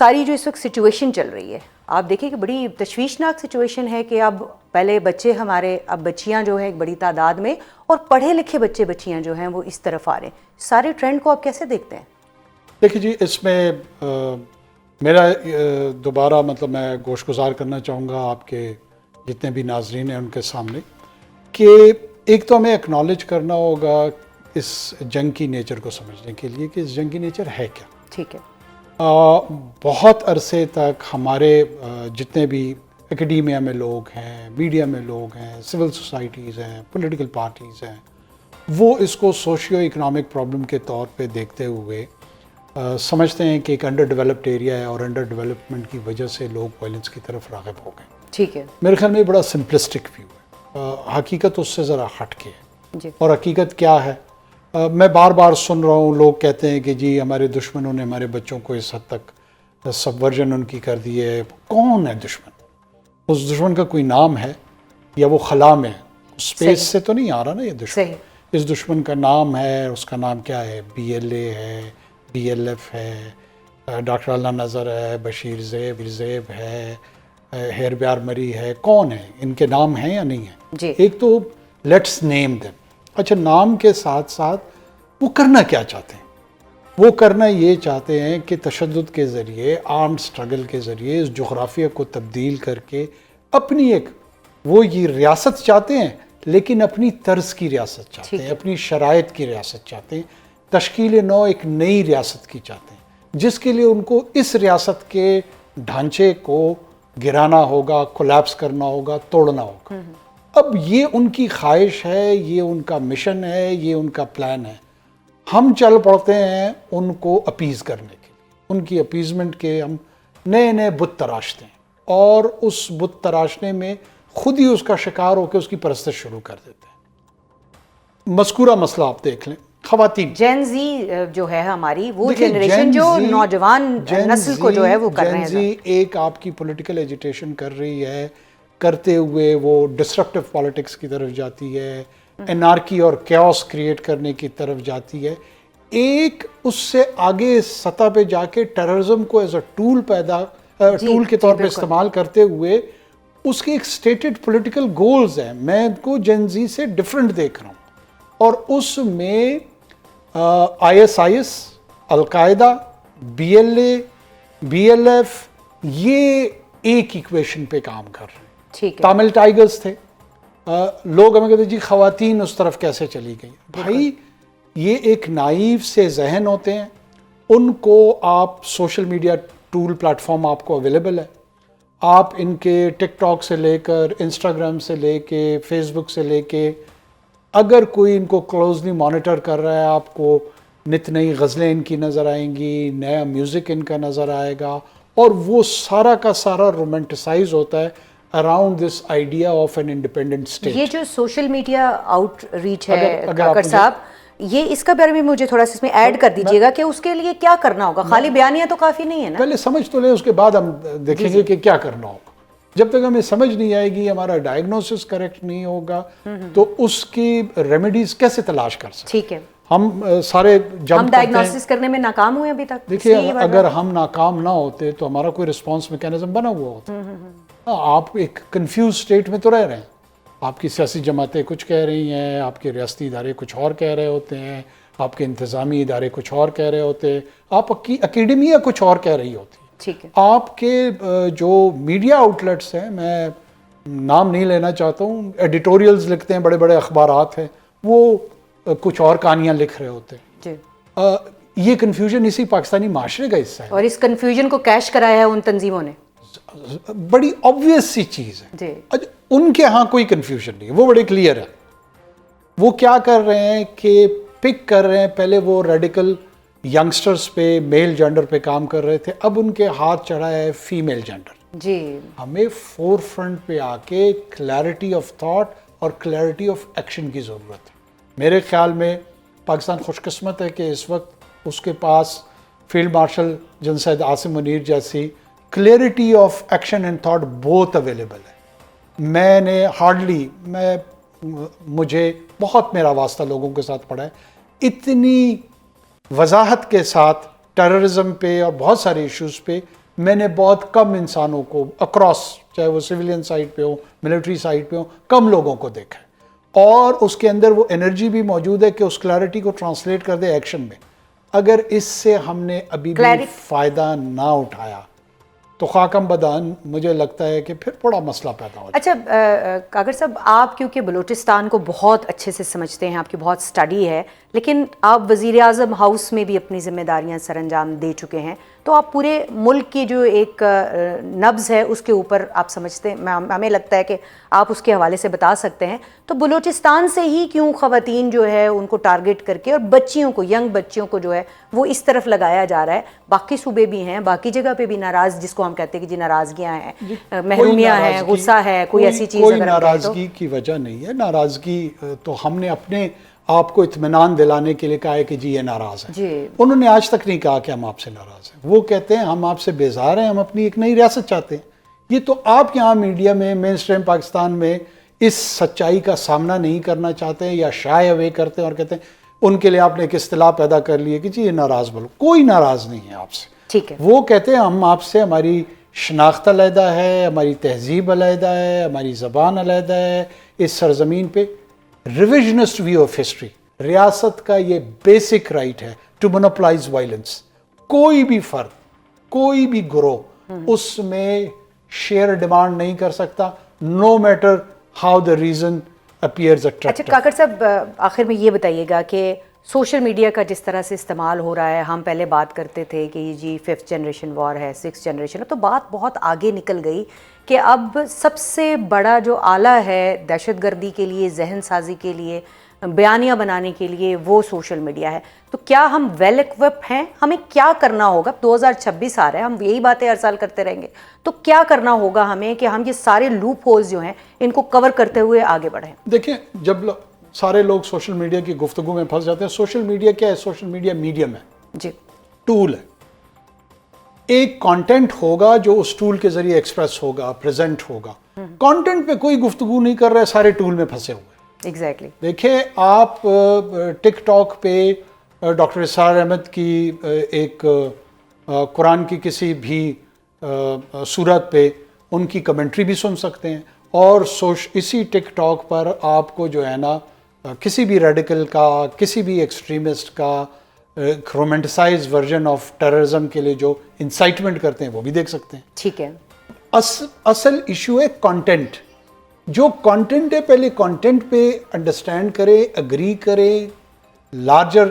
ساری جو اس وقت سچویشن چل رہی ہے آپ دیکھیں کہ بڑی تشویشناک سچویشن ہے کہ اب پہلے بچے ہمارے اب بچیاں جو ہیں ایک بڑی تعداد میں اور پڑھے لکھے بچے بچیاں جو ہیں وہ اس طرف آ رہے ہیں. سارے ٹرینڈ کو آپ کیسے دیکھتے ہیں؟ دیکھیے جی اس میں میرا دوبارہ مطلب میں گوش گزار کرنا چاہوں گا آپ کے جتنے بھی ناظرین ہیں ان کے سامنے کہ ایک تو ہمیں اکنالج کرنا ہوگا اس جنگ کی نیچر کو سمجھنے کے لیے کہ اس جنگ کی نیچر ہے کیا. ٹھیک ہے. بہت عرصے تک ہمارے جتنے بھی اکیڈیمیا میں لوگ ہیں، میڈیا میں لوگ ہیں، سول سوسائٹیز ہیں، پولیٹیکل پارٹیز ہیں، وہ اس کو سوشیو اکنامک پرابلم کے طور پہ دیکھتے ہوئے سمجھتے ہیں کہ ایک انڈر ڈیولپڈ ایریا ہے اور انڈر ڈیولپمنٹ کی وجہ سے لوگ وائلنس کی طرف راغب ہو گئے. ٹھیک ہے. میرے خیال میں بڑا سمپلسٹک ویو ہے. حقیقت اس سے ذرا ہٹ کے ہے. جی. اور حقیقت کیا ہے؟ میں بار بار سن رہا ہوں لوگ کہتے ہیں کہ جی ہمارے دشمنوں نے ہمارے بچوں کو اس حد تک سبورژن ان کی کر دی ہے. کون ہے دشمن؟ اس دشمن کا کوئی نام ہے یا وہ خلا میں اسپیس سے تو نہیں آ رہا نا یہ دشمن. صحیح. اس دشمن کا نام ہے، اس کا نام کیا ہے؟ BLA ہے، BLF ہے، ڈاکٹر اللہ نظر ہے، بشیر زیب ہے، ہیر بیار مری ہے. کون ہے؟ ان کے نام ہیں یا نہیں ہیں؟ جی. ایک تو لیٹس نیم دیم. اچھا نام کے ساتھ ساتھ وہ کرنا کیا چاہتے ہیں؟ وہ کرنا یہ چاہتے ہیں کہ تشدد کے ذریعے، آرمڈ سٹرگل کے ذریعے اس جغرافیہ کو تبدیل کر کے اپنی ایک وہ یہ ریاست چاہتے ہیں لیکن اپنی طرز کی ریاست چاہتے ہیں، اپنی شرائط کی ریاست چاہتے ہیں. تشکیل نو ایک نئی ریاست کی چاہتے ہیں جس کے لیے ان کو اس ریاست کے ڈھانچے کو گرانا ہوگا، کولیپس کرنا ہوگا، توڑنا ہوگا. اب یہ ان کی خواہش ہے، یہ ان کا مشن ہے، یہ ان کا پلان ہے. ہم چل پڑتے ہیں ان کو اپیز کرنے کے لیے. ان کی اپیزمنٹ کے ہم نئے نئے بت تراشتے ہیں اور اس بت تراشنے میں خود ہی اس کا شکار ہو کے اس کی پرستش شروع کر دیتے ہیں. مذکورہ مسئلہ آپ دیکھ لیں، خواتین. جین زی جو ہے ہماری وہ جنریشن جو نوجوان نسل کو جو ہے وہ کر رہے ہیں. جین زی ایک آپ کی پولیٹیکل ایجیٹیشن کر رہی ہے، کرتے ہوئے وہ ڈسٹرکٹیو پالیٹکس کی طرف جاتی ہے، انارکی اور کیوس کریٹ کرنے کی طرف جاتی ہے. ایک اس سے آگے سطح پہ جا کے ٹیررزم کو ایز اے ٹول کے طور پہ استعمال کرتے ہوئے اس کے ایک سٹیٹڈ پولیٹیکل گولز ہیں. میں ان کو جین زی سے ڈفرنٹ دیکھ رہا ہوں اور اس میں ISIS، القاعدہ، BLA، BLF یہ ایک ایکویشن پہ کام کر رہے ہیں. تامل ٹائیگرز تھے. لوگ ہمیں کہتے ہیں جی خواتین اس طرف کیسے چلی گئی. بھائی یہ ایک نائیو سے ذہن ہوتے ہیں. ان کو آپ social media tool platform آپ کو اویلیبل ہے. آپ ان کے ٹک ٹاک سے لے کر انسٹاگرام سے لے کے فیس بک سے لے کے اگر کوئی ان کو کلوزلی مانیٹر کر رہا ہے آپ کو نت نئی غزلیں ان کی نظر آئیں گی، نیا میوزک ان کا نظر آئے گا اور وہ سارا کا سارا رومانٹیسائز ہوتا ہے around this idea of an independent state. یہ جو سوشل میڈیا آؤٹ ریچ ہے کاکڑ صاحب، یہ اس کا بارے میں مجھے تھوڑا سا اس میں ایڈ کر دیجیے گا کہ اس کے لیے کیا کرنا ہوگا. خالی بیانیہ تو کافی نہیں ہے نا. پہلے سمجھ تو لیں، اس کے بعد ہم دیکھیں گے کہ کیا کرنا ہوگا. جب تک ہمیں سمجھ نہیں آئے گی، ہمارا ڈائگنوسس کریکٹ نہیں ہوگا تو اس کی ریمیڈیز کیسے تلاش کر سکتے. ٹھیک ہے. ہم سارے ہم ڈائگنوسس کرنے میں ناکام ہوئے ابھی تک. دیکھیے اگر ہم ناکام نہ ہوتے تو ہمارا کوئی رسپانس میکینزم بنا ہوا ہوتا. آپ ایک کنفیوز اسٹیٹ میں تو رہ رہے ہیں. آپ کی سیاسی جماعتیں کچھ کہہ رہی ہیں، آپ کے ریاستی ادارے کچھ اور کہہ رہے ہوتے ہیں، آپ کے انتظامی ادارے کچھ اور کہہ رہے ہوتے ہیں، آپ کی اکیڈمیا کچھ اور کہہ رہی ہوتی ہے. ٹھیک ہے. آپ کے جو میڈیا آؤٹلیٹس ہیں، میں نام نہیں لینا چاہتا ہوں، ایڈیٹوریلز لکھتے ہیں، بڑے بڑے اخبارات ہیں، وہ کچھ اور کہانیاں لکھ رہے ہوتے ہیں. جی. یہ کنفیوژن اسی پاکستانی معاشرے کا حصہ ہے اور اس کنفیوژن کو کیش کرایا ہے ان تنظیموں نے. بڑی آبویس سی چیز ہے. جی. ان کے ہاں کوئی کنفیوژن نہیں ہے، وہ بڑے کلیئر ہے. وہ کیا کر رہے ہیں کہ پک کر رہے ہیں، پہلے وہ ریڈیکل ینگسٹرز پہ میل جینڈر پہ کام کر رہے تھے، اب ان کے ہاتھ چڑھا ہے فیمیل جینڈر. جی. ہمیں فور فرنٹ پہ آ کے کلیئرٹی آف تھاٹ اور کلیئرٹی آف ایکشن کی ضرورت ہے. میرے خیال میں پاکستان خوش قسمت ہے کہ اس وقت اس کے پاس فیلڈ مارشل جن سید عاصم منیر جیسی clarity of action and thought both available ہے. میں نے مجھے بہت میرا واسطہ لوگوں کے ساتھ پڑا ہے، اتنی وضاحت کے ساتھ ٹیررزم پہ اور بہت سارے ایشوز پہ میں نے بہت کم انسانوں کو اکراس، چاہے وہ سویلین سائڈ پہ ہو، ملٹری سائڈ پہ ہو، کم لوگوں کو دیکھا ہے، اور اس کے اندر وہ انرجی بھی موجود ہے کہ اس کلیئرٹی کو ٹرانسلیٹ کر دے ایکشن میں. اگر اس سے ہم نے ابھی بھی فائدہ نہ اٹھایا تو خاکم بدان مجھے لگتا ہے کہ پھر بڑا مسئلہ پیدا ہو جائے. اچھا کاکڑ صاحب، آپ کیونکہ بلوچستان کو بہت اچھے سے سمجھتے ہیں، آپ کی بہت سٹڈی ہے، لیکن آپ وزیر اعظم ہاؤس میں بھی اپنی ذمہ داریاں سر انجام دے چکے ہیں، تو آپ پورے ملک کی جو ایک نبض ہے اس کے اوپر آپ سمجھتے ہیں، ہمیں لگتا ہے کہ آپ اس کے حوالے سے بتا سکتے ہیں. تو بلوچستان سے ہی کیوں خواتین جو ہے ان کو ٹارگٹ کر کے اور بچیوں کو، ینگ بچیوں کو جو ہے وہ اس طرف لگایا جا رہا ہے؟ باقی صوبے بھی ہیں، باقی جگہ پہ بھی ناراض، جس کو ہم کہتے ہیں کہ جی ناراضگیاں ہیں، محرومیاں ہیں، غصہ ہے، کوئی ایسی چیز کوئی اگر ہم کہیں تو ناراضگی کی وجہ نہیں ہے. ناراضگی تو ہم نے اپنے آپ کو اطمینان دلانے کے لیے کہا ہے کہ جی یہ ناراض ہے. جی انہوں نے آج تک نہیں کہا کہ ہم آپ سے ناراض ہیں. وہ کہتے ہیں ہم آپ سے بیزار ہیں، ہم اپنی ایک نئی ریاست چاہتے ہیں. یہ تو آپ یہاں میڈیا میں، مین اسٹریم پاکستان میں اس سچائی کا سامنا نہیں کرنا چاہتے ہیں، یا شائے اوے کرتے ہیں اور کہتے ہیں ان کے لیے آپ نے ایک اصطلاح پیدا کر لی ہے کہ جی یہ ناراض بولو. کوئی ناراض نہیں ہے آپ سے. ٹھیک ہے. وہ کہتے ہیں ہم آپ سے، ہماری شناخت علیحدہ ہے، ہماری تہذیب علیحدہ ہے، ہماری زبان علیحدہ ہے. اس سرزمین پہ ریویژنسٹ ویو آف ہسٹری، ریاست کا یہ بیسک رائٹ ہے ٹو مونوپلائز وائلنس. کوئی بھی فرد، کوئی بھی گروہ اس میں شیئر ڈیمانڈ نہیں کر سکتا، no matter how the reason appears attractive. اچھا کاکڑ صاحب، آخر میں یہ بتائیے گا کہ سوشل میڈیا کا جس طرح سے استعمال ہو رہا ہے، ہم پہلے بات کرتے تھے کہ جی 5th جنریشن وار ہے، 6th جنریشن، تو بات بہت آگے نکل گئی کہ اب سب سے بڑا جو آلہ ہے دہشت گردی کے لیے، ذہن سازی کے لیے، بیانیہ بنانے کے لیے، وہ سوشل میڈیا ہے. تو کیا ہم ویل ایکوپ ہیں؟ ہمیں کیا کرنا ہوگا؟ 2026 آ رہا ہے، ہم یہی باتیں ہر سال کرتے رہیں گے، تو کیا کرنا ہوگا ہمیں کہ ہم یہ سارے لوپ ہولز جو ہیں ان کو کور کرتے ہوئے آگے بڑھیں؟ دیکھیں، جب سارے لوگ سوشل میڈیا کی گفتگو میں پھنس جاتے ہیں. سوشل میڈیا کیا ہے؟ سوشل میڈیا میڈیم ہے، جی، ٹول ہے. ایک کانٹینٹ ہوگا جو اس ٹول کے ذریعے ایکسپریس ہوگا، پریزنٹ ہوگا. کانٹینٹ پہ کوئی گفتگو نہیں کر رہا ہے، سارے ٹول میں پھنسے ہوئے. ایگزیکٹلی. دیکھیں آپ ٹک ٹاک پہ ڈاکٹر اسرار احمد کی ایک قرآن کی کسی بھی صورت پہ ان کی کمنٹری بھی سن سکتے ہیں، اور اسی ٹک ٹاک پر آپ کو جو ہے نا کسی بھی ریڈیکل کا، کسی بھی ایکسٹریمسٹ کا رومانٹیسائز ورژن آف ٹیررزم کے لیے جو انسائٹمنٹ کرتے ہیں وہ بھی دیکھ سکتے ہیں. ٹھیک ہے. اصل ایشو ہے کانٹینٹ. جو کانٹینٹ ہے پہلے کانٹینٹ پہ انڈرسٹینڈ کرے، اگری کرے، لارجر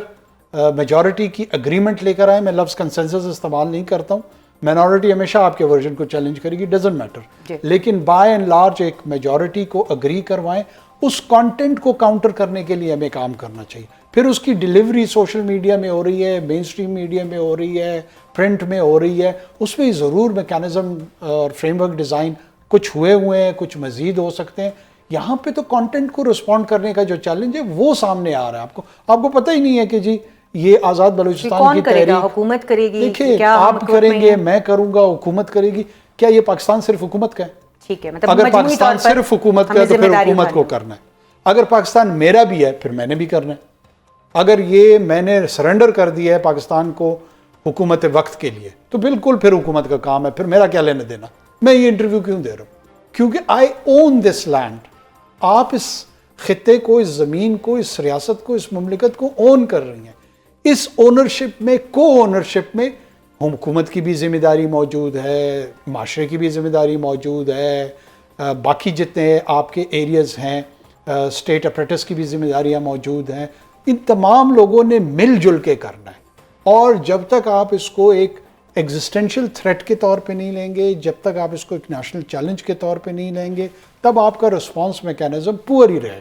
میجورٹی کی اگریمنٹ لے کر آئے. میں لفظ کنسنسس استعمال نہیں کرتا ہوں. مینورٹی ہمیشہ آپ کے ورژن کو چیلنج کرے گی، ڈزنٹ میٹر، لیکن بائی اینڈ لارج ایک میجورٹی کو اگری کروائیں. اس کانٹینٹ کو کاؤنٹر کرنے کے لیے ہمیں کام کرنا چاہیے. پھر اس کی ڈیلیوری سوشل میڈیا میں ہو رہی ہے، مین اسٹریم میڈیا میں ہو رہی ہے، پرنٹ میں ہو رہی ہے. اس میں ضرور میکانزم اور فریم ورک ڈیزائن کچھ ہوئے ہیں، کچھ مزید ہو سکتے ہیں. یہاں پہ تو کانٹینٹ کو رسپونڈ کرنے کا جو چیلنج ہے وہ سامنے آ رہا ہے. آپ کو پتہ ہی نہیں ہے کہ جی یہ آزاد بلوچستان کی تحریک حکومت کرے گی، دیکھیں آپ کریں گے، میں کروں گا، حکومت کرے گی. کیا یہ پاکستان صرف حکومت کا ہے؟ ٹھیک ہے، مطلب اگر پاکستان صرف حکومت کا ہے تو پھر حکومت کو کرنا ہے. اگر پاکستان میرا بھی ہے پھر میں نے بھی کرنا ہے. اگر یہ میں نے سرنڈر کر دیا ہے پاکستان کو حکومت وقت کے لیے تو بالکل پھر حکومت کا کام ہے، پھر میرا کیا لینا دینا. میں یہ انٹرویو کیوں دے رہا ہوں؟ کیونکہ آئی اون دس لینڈ. آپ اس خطے کو، اس زمین کو، اس ریاست کو، اس مملکت کو اون کر رہی ہیں. اس اونرشپ میں، کو اونرشپ میں حکومت کی بھی ذمہ داری موجود ہے، معاشرے کی بھی ذمہ داری موجود ہے، باقی جتنے آپ کے ایریاز ہیں اسٹیٹ اپریٹس کی بھی ذمہ داریاں موجود ہیں. ان تمام لوگوں نے مل جل کے کرنا ہے. اور جب تک آپ اس کو ایک ایگزسٹینشیل تھریٹ کے طور پہ نہیں لیں گے، جب تک آپ اس کو ایک نیشنل چیلنج کے طور پہ نہیں لیں گے، تب آپ کا رسپانس میکینزم پور ہی رہے گا.